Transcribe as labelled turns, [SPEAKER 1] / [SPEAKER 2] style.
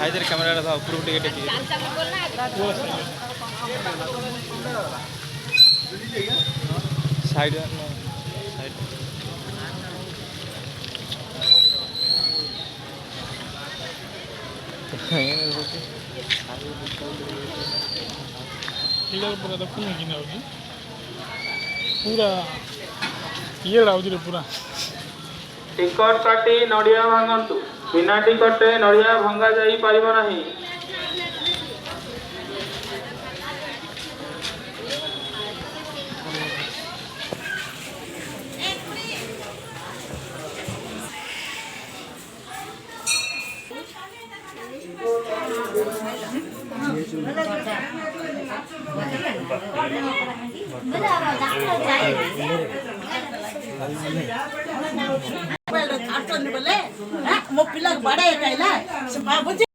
[SPEAKER 1] ସାଇଜରେ କ୍ୟାମେରାଟା ଥା ଉପରକୁ ଟିକେ ଟେକି ସାଇଡ୍
[SPEAKER 2] पूरा देखुन कि पूरा ये लाउजी पूरा
[SPEAKER 3] टिकट काटी नड़िया भांगतु बिना टिकटे नड़िया भंगा जाई पारिबो नाही।
[SPEAKER 4] मो पिला बड़ा